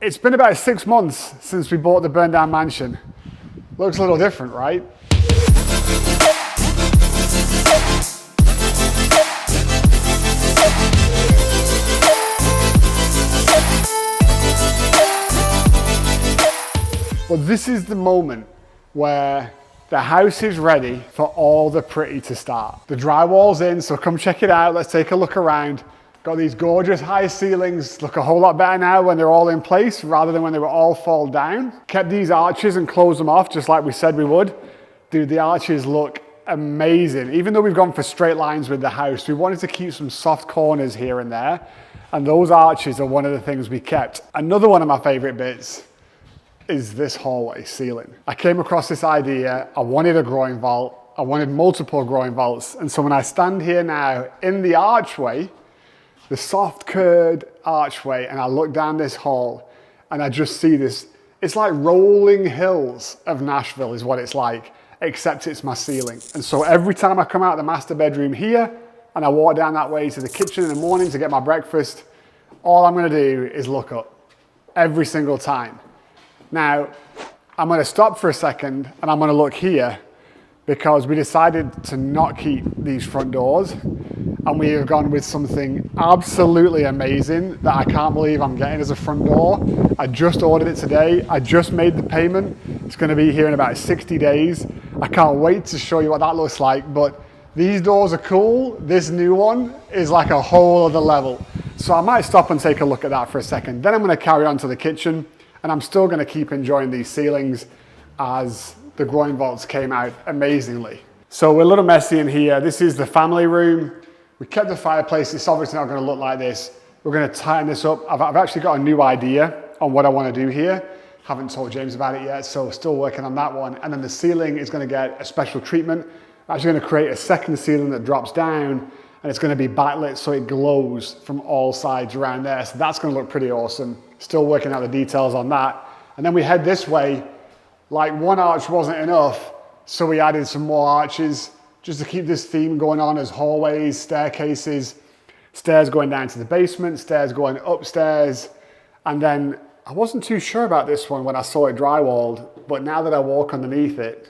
It's been about 6 months since we bought the burned down mansion. Looks a little different, right? Well, this is the moment where the house is ready for all the pretty to start. The drywall's in, so come check it out. Let's take a look around. Got these gorgeous high ceilings, look a whole lot better now when they're all in place rather than when they were all fall down. Kept these arches and closed them off just like we said we would. Dude, the arches look amazing. Even though we've gone for straight lines with the house, we wanted to keep some soft corners here and there. And those arches are one of the things we kept. Another one of my favorite bits is this hallway ceiling. I came across this idea. I wanted a groin vault. I wanted multiple groin vaults. And so when I stand here now in the archway, the soft curved archway, and I look down this hall and I just see this, it's like rolling hills of Nashville is what it's like, except it's my ceiling. And so every time I come out of the master bedroom here and I walk down that way to the kitchen in the morning to get my breakfast, all I'm gonna do is look up every single time. Now, I'm gonna stop for a second and I'm gonna look here because we decided to not keep these front doors, and we have gone with something absolutely amazing that I can't believe I'm getting as a front door. I just ordered it today. I just made the payment. It's gonna be here in about 60 days. I can't wait to show you what that looks like, but these doors are cool. This new one is like a whole other level. So I might stop and take a look at that for a second. Then I'm gonna carry on to the kitchen, and I'm still gonna keep enjoying these ceilings as the groin vaults came out amazingly. So we're a little messy in here. This is the family room. We kept the fireplace. It's obviously not gonna look like this. We're gonna tighten this up. I've actually got a new idea on what I wanna do here. Haven't told James about it yet, so still working on that one. And then the ceiling is gonna get a special treatment. I'm actually gonna create a second ceiling that drops down, and it's gonna be backlit so it glows from all sides around there. So that's gonna look pretty awesome. Still working out the details on that. And then we head this way. Like one arch wasn't enough, so we added some more arches just to keep this theme going on as hallways, staircases, stairs going down to the basement, stairs going upstairs. And then I wasn't too sure about this one when I saw it drywalled, but now that I walk underneath it,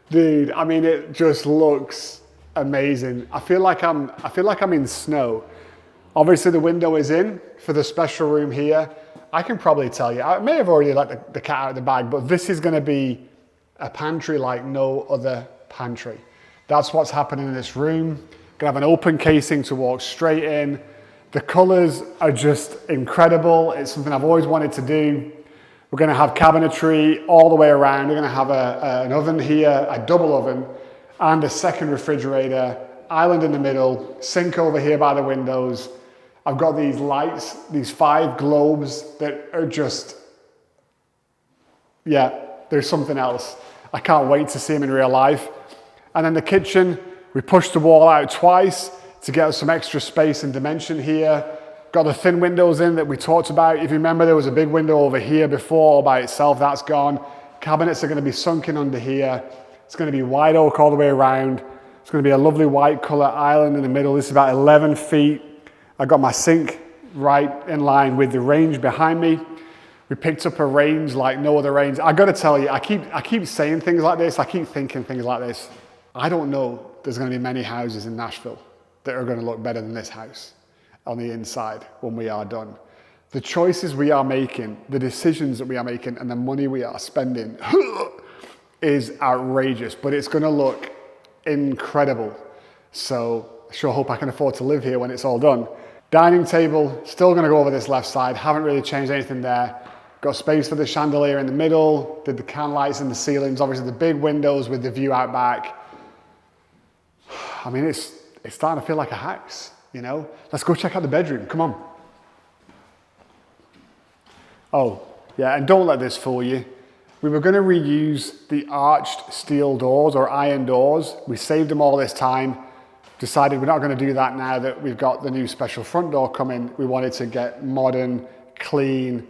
dude, I mean, it just looks amazing. I feel like I'm in snow. Obviously the window is in for the special room here. I can probably tell you, I may have already let the cat out of the bag, but this is gonna be a pantry like no other pantry. That's what's happening in this room. Gonna have an open casing to walk straight in. The colors are just incredible. It's something I've always wanted to do. We're gonna have cabinetry all the way around. We're gonna have an oven here, a double oven, and a second refrigerator, island in the middle, sink over here by the windows. I've got these lights, these 5 globes that are just, yeah, there's something else. I can't wait to see them in real life. And then the kitchen, we pushed the wall out twice to get us some extra space and dimension here. Got the thin windows in that we talked about. If you remember, there was a big window over here before all by itself, that's gone. Cabinets are gonna be sunken under here. It's gonna be white oak all the way around. It's gonna be a lovely white color island in the middle. This is about 11 feet. I got my sink right in line with the range behind me. We picked up a range like no other range. I gotta tell you, I keep saying things like this. I keep thinking things like this. I don't know there's gonna be many houses in Nashville that are gonna look better than this house on the inside when we are done. The choices we are making, the decisions that we are making, and the money we are spending is outrageous, but it's gonna look incredible. So I sure hope I can afford to live here when it's all done. Dining table, still gonna go over this left side. Haven't really changed anything there. Got space for the chandelier in the middle, did the can lights in the ceilings, obviously the big windows with the view out back. I mean, it's starting to feel like a house, you know? Let's go check out the bedroom, come on. Oh, yeah, and don't let this fool you. We were gonna reuse the arched steel doors or iron doors. We saved them all this time. Decided we're not gonna do that now that we've got the new special front door coming. We wanted to get modern, clean.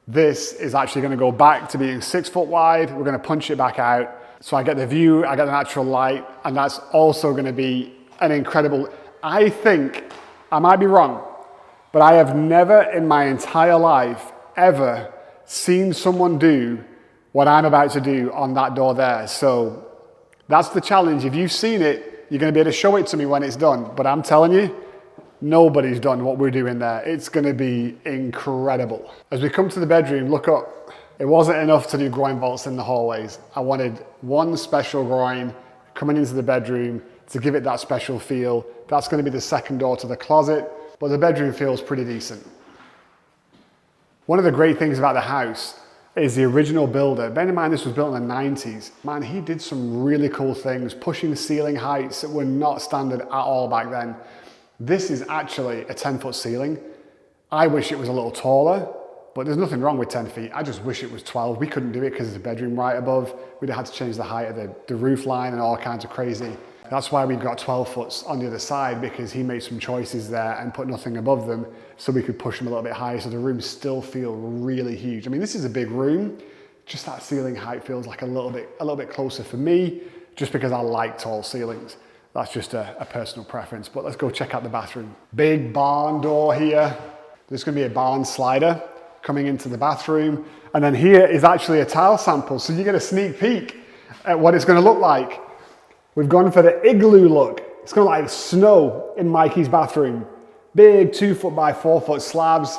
This is actually gonna go back to being 6 foot wide. We're gonna punch it back out. So I get the view, I get the natural light, and that's also gonna be an incredible, I think, I might be wrong, But I have never in my entire life ever seen someone do what I'm about to do on that door there. So that's the challenge. If you've seen it, you're going to be able to show it to me when it's done. But I'm telling you, nobody's done what we're doing there. It's going to be incredible. As we come to the bedroom, look up. It wasn't enough to do groin vaults in the hallways. I wanted one special groin coming into the bedroom to give it that special feel. That's going to be the second door to the closet, but the bedroom feels pretty decent. One of the great things about the house is the original builder. Bear in mind this was built in the 90s. Man, he did some really cool things, pushing ceiling heights that were not standard at all back then. This is actually a 10-foot ceiling. I wish it was a little taller, but there's nothing wrong with 10 feet. I just wish it was 12. We couldn't do it because there's a bedroom right above. We'd have had to change the height of the roof line and all kinds of crazy. That's why we've got 12 foots on the other side, because he made some choices there and put nothing above them so we could push them a little bit higher so the rooms still feel really huge. I mean, this is a big room. Just that ceiling height feels like a little bit closer for me, just because I like tall ceilings. That's just a personal preference, but let's go check out the bathroom. Big barn door here. There's gonna be a barn slider coming into the bathroom. And then here is actually a tile sample, so you get a sneak peek at what it's gonna look like. We've gone for the igloo look. It's gonna look like snow in Mikey's bathroom. Big 2 foot by 4 foot slabs,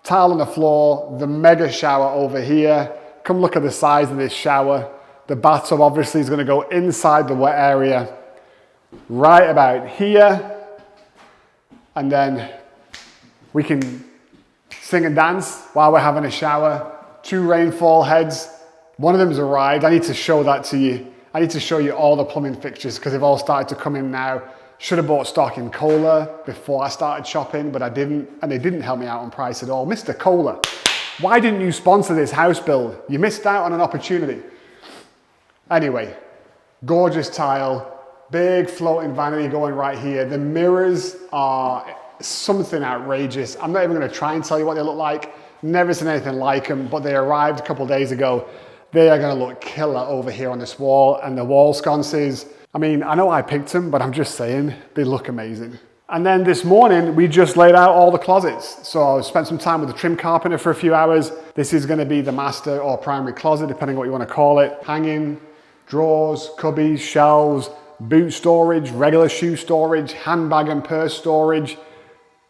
tile on the floor, the mega shower over here. Come look at the size of this shower. The bathtub obviously is gonna go inside the wet area, right about here. And then we can sing and dance while we're having a shower. 2 rainfall heads. One of them's arrived. I need to show that to you. I need to show you all the plumbing fixtures because they've all started to come in now. Should have bought stock in Kohler before I started shopping, but I didn't, and they didn't help me out on price at all. Mr. Kohler, why didn't you sponsor this house build? You missed out on an opportunity. Anyway, gorgeous tile, big floating vanity going right here. The mirrors are something outrageous. I'm not even gonna try and tell you what they look like. Never seen anything like them, but they arrived a couple days ago. They are gonna look killer over here on this wall, and the wall sconces. I mean, I know I picked them, but I'm just saying, they look amazing. And then this morning, we just laid out all the closets. So I spent some time with the trim carpenter for a few hours. This is gonna be the master or primary closet, depending on what you wanna call it. Hanging, drawers, cubbies, shelves, boot storage, regular shoe storage, handbag and purse storage.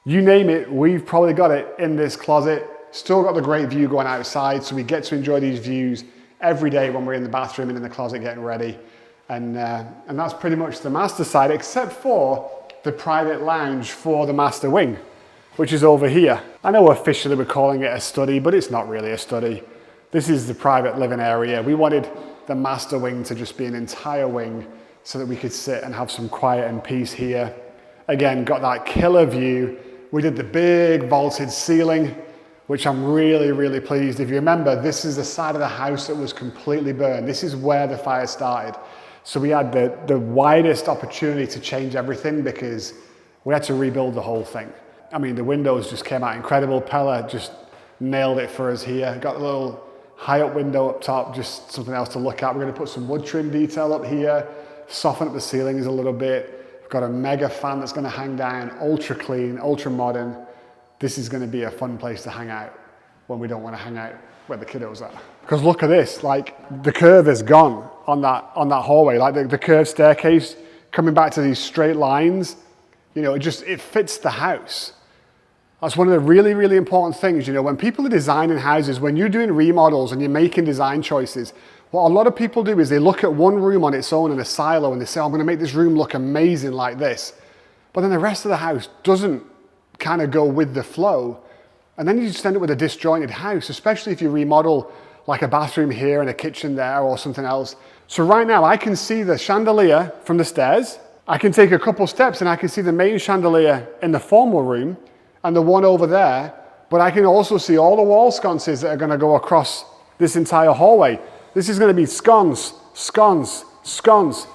You name it, we've probably got it in this closet. Still got the great view going outside, so we get to enjoy these views every day when we're in the bathroom and in the closet getting ready. And that's pretty much the master side, except for the private lounge for the master wing, which is over here. I know officially we're calling it a study, but it's not really a study. This is the private living area. We wanted the master wing to just be an entire wing so that we could sit and have some quiet and peace here. Again, got that killer view. We did the big vaulted ceiling, which I'm really, really pleased. If you remember, this is the side of the house that was completely burned. This is where the fire started. So we had the widest opportunity to change everything because we had to rebuild the whole thing. I mean, the windows just came out incredible. Pella just nailed it for us here. Got a little high up window up top, just something else to look at. We're gonna put some wood trim detail up here, soften up the ceilings a little bit. We've got a mega fan that's gonna hang down, ultra clean, ultra modern. This is gonna be a fun place to hang out when we don't wanna hang out where the kiddos are. Because look at this, like the curve is gone on that hallway, like the curved staircase coming back to these straight lines, you know, it fits the house. That's one of the really, really important things, you know, when people are designing houses, when you're doing remodels and you're making design choices, what a lot of people do is they look at one room on its own in a silo and they say, oh, I'm gonna make this room look amazing like this. But then the rest of the house doesn't kind of go with the flow. And then you just end up with a disjointed house, especially if you remodel like a bathroom here and a kitchen there or something else. So right now I can see the chandelier from the stairs. I can take a couple steps and I can see the main chandelier in the formal room and the one over there, but I can also see all the wall sconces that are gonna go across this entire hallway. This is gonna be sconce, sconce, sconce.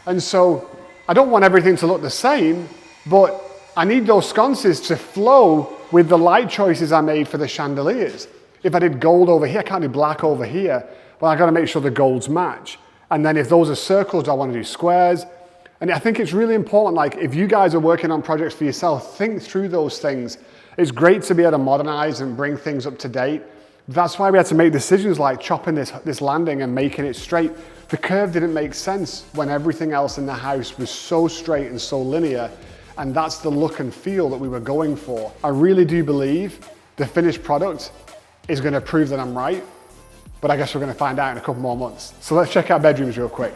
And so I don't want everything to look the same, but I need those sconces to flow with the light choices I made for the chandeliers. If I did gold over here, I can't do black over here, but I gotta make sure the golds match. And then if those are circles, I wanna do squares. And I think it's really important, like if you guys are working on projects for yourself, think through those things. It's great to be able to modernize and bring things up to date. That's why we had to make decisions like chopping this landing and making it straight. The curve didn't make sense when everything else in the house was so straight and so linear, and that's the look and feel that we were going for. I really do believe the finished product is going to prove that I'm right, but I guess we're going to find out in a couple more months. So let's check out bedrooms real quick.